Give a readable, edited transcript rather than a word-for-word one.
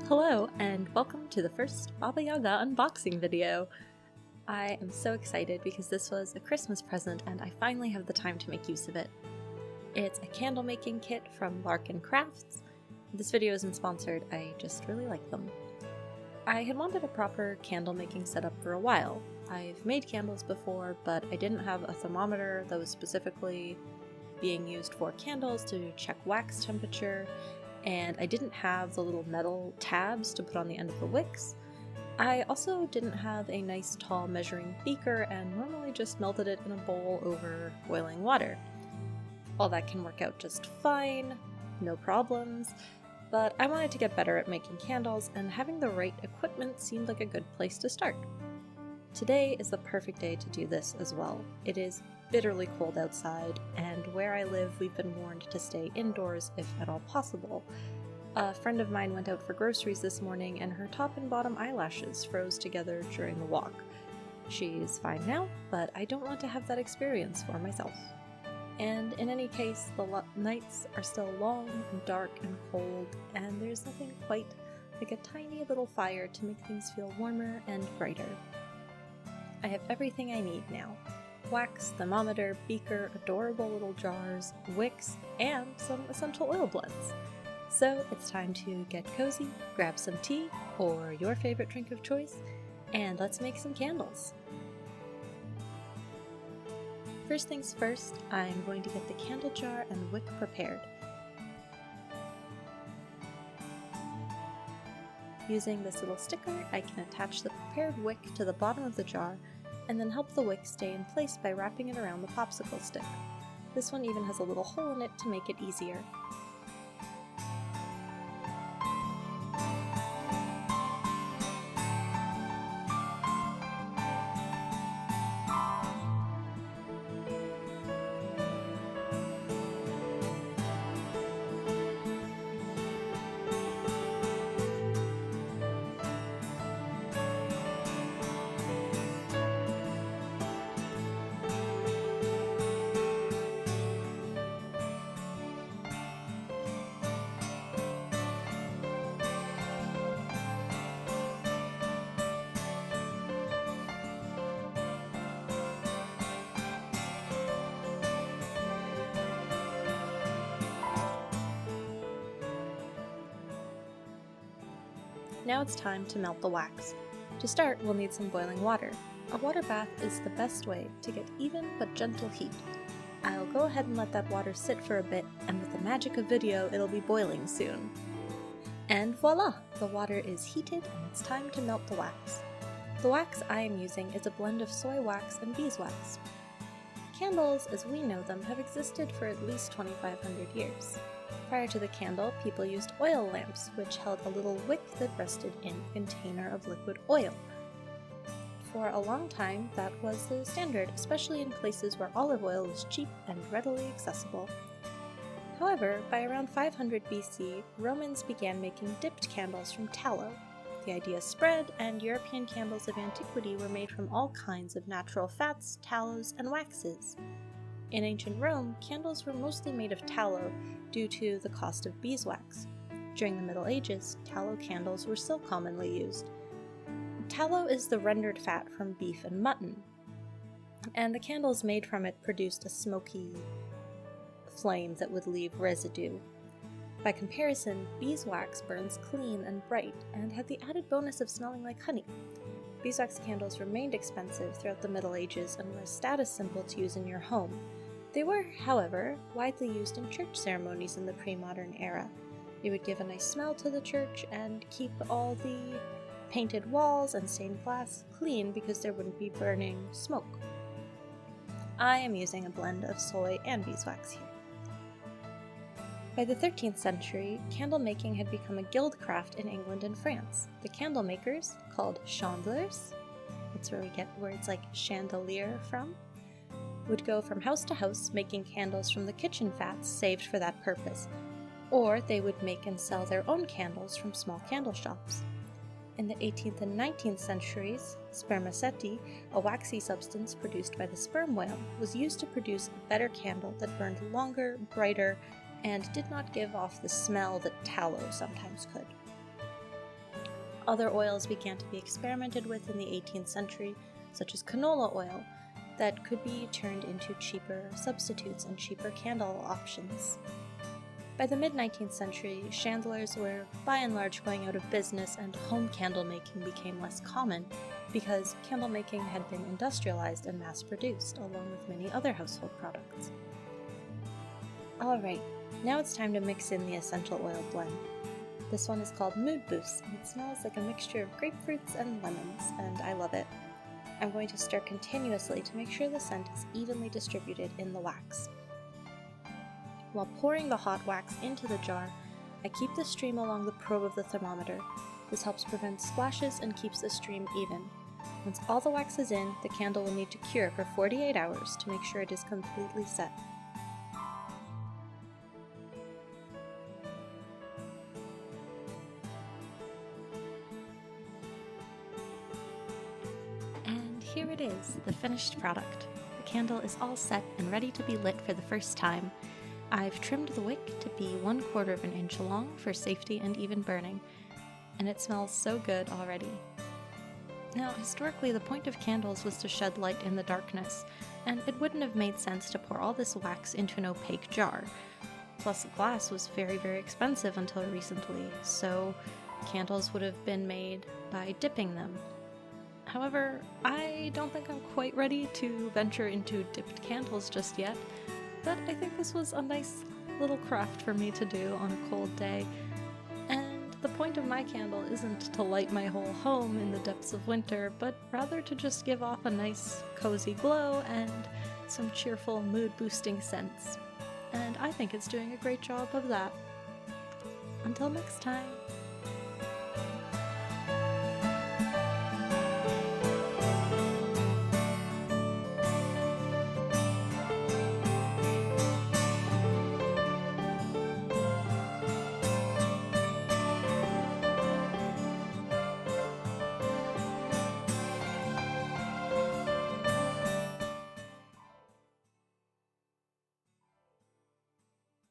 Hello, and welcome to the first Baba Yaga unboxing video. I am so excited because this was a Christmas present and I finally have the time to make use of it. It's a candle making kit from Larkin Crafts. This video isn't sponsored, I just really like them. I had wanted a proper candle making setup for a while. I've made candles before, but I didn't have a thermometer that was specifically being used for candles to check wax temperature, and I didn't have the little metal tabs to put on the end of the wicks. I also didn't have a nice tall measuring beaker and normally just melted it in a bowl over boiling water. All that can work out just fine, no problems, but I wanted to get better at making candles, and having the right equipment seemed like a good place to start. Today is the perfect day to do this as well. It is bitterly cold outside, and where I live we've been warned to stay indoors if at all possible. A friend of mine went out for groceries this morning and her top and bottom eyelashes froze together during the walk. She's fine now, but I don't want to have that experience for myself. And in any case, the nights are still long and dark and cold, and there's nothing quite like a tiny little fire to make things feel warmer and brighter. I have everything I need now. Wax, thermometer, beaker, adorable little jars, wicks, and some essential oil blends. So it's time to get cozy, grab some tea, or your favorite drink of choice, and let's make some candles. First things first, I'm going to get the candle jar and wick prepared. Using this little sticker, I can attach the prepared wick to the bottom of the jar and then help the wick stay in place by wrapping it around the popsicle stick. This one even has a little hole in it to make it easier. Now it's time to melt the wax. To start, we'll need some boiling water. A water bath is the best way to get even but gentle heat. I'll go ahead and let that water sit for a bit, and with the magic of video, it'll be boiling soon. And voila! The water is heated and it's time to melt the wax. The wax I am using is a blend of soy wax and beeswax. Candles, as we know them, have existed for at least 2,500 years. Prior to the candle, people used oil lamps, which held a little wick that rested in a container of liquid oil. For a long time, that was the standard, especially in places where olive oil was cheap and readily accessible. However, by around 500 BC, Romans began making dipped candles from tallow. The idea spread, and European candles of antiquity were made from all kinds of natural fats, tallows, and waxes. In ancient Rome, candles were mostly made of tallow due to the cost of beeswax. During the Middle Ages, tallow candles were still commonly used. Tallow is the rendered fat from beef and mutton, and the candles made from it produced a smoky flame that would leave residue. By comparison, beeswax burns clean and bright, and had the added bonus of smelling like honey. Beeswax candles remained expensive throughout the Middle Ages and were a status symbol to use in your home. They were, however, widely used in church ceremonies in the pre-modern era. It would give a nice smell to the church and keep all the painted walls and stained glass clean because there wouldn't be burning smoke. I am using a blend of soy and beeswax here. By the 13th century, candle making had become a guild craft in England and France. The candle makers, called chandlers, that's where we get words like chandelier from, would go from house to house making candles from the kitchen fats saved for that purpose, or they would make and sell their own candles from small candle shops. In the 18th and 19th centuries, spermaceti, a waxy substance produced by the sperm whale, was used to produce a better candle that burned longer, brighter, and did not give off the smell that tallow sometimes could. Other oils began to be experimented with in the 18th century, such as canola oil, that could be turned into cheaper substitutes and cheaper candle options. By the mid-19th century, chandlers were by and large going out of business and home candle making became less common because candle making had been industrialized and mass-produced along with many other household products. Alright, now it's time to mix in the essential oil blend. This one is called Mood Boost, and it smells like a mixture of grapefruits and lemons, and I love it. I'm going to stir continuously to make sure the scent is evenly distributed in the wax. While pouring the hot wax into the jar, I keep the stream along the probe of the thermometer. This helps prevent splashes and keeps the stream even. Once all the wax is in, the candle will need to cure for 48 hours to make sure it is completely set. And here it is, the finished product. The candle is all set and ready to be lit for the first time. I've trimmed the wick to be 1/4 of an inch long for safety and even burning, and it smells so good already. Now, historically, the point of candles was to shed light in the darkness, and it wouldn't have made sense to pour all this wax into an opaque jar. Plus, glass was very, very expensive until recently, so candles would have been made by dipping them. However, I don't think I'm quite ready to venture into dipped candles just yet, but I think this was a nice little craft for me to do on a cold day. And the point of my candle isn't to light my whole home in the depths of winter, but rather to just give off a nice cozy glow and some cheerful mood-boosting scents. And I think it's doing a great job of that. Until next time!